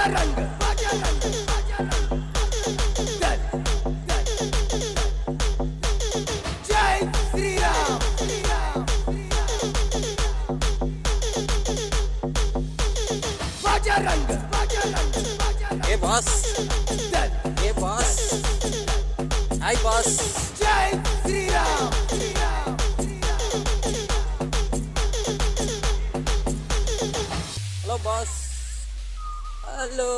Hey boss. Hey boss. Hi boss. Jai Sri Ram. Hello boss. Hello.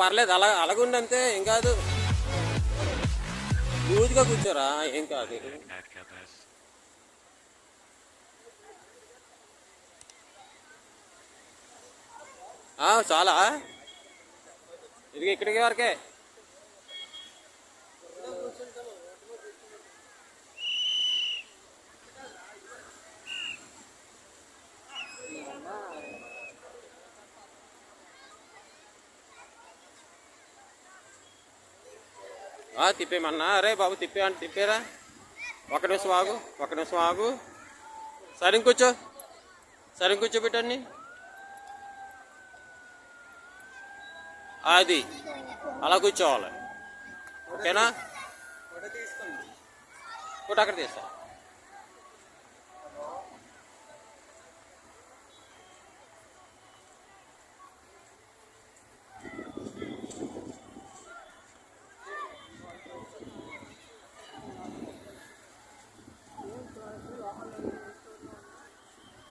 పర్లేదు అలాగుండి అంతే ఏం కాదు. లూజ్గా కూర్చోరా ఏం కాదు. చాలా ఇది ఇక్కడికి వరకే. తిప్పేమన్నా అరే బాబు తిప్పే అంటే తిప్పేరా. ఒక నిమిషం ఆగు సరే కూర్చోబెట్టండి. అది అలా కూర్చోవాలి. ఓకేనా? ఫోటో అక్కడ తీస్తా.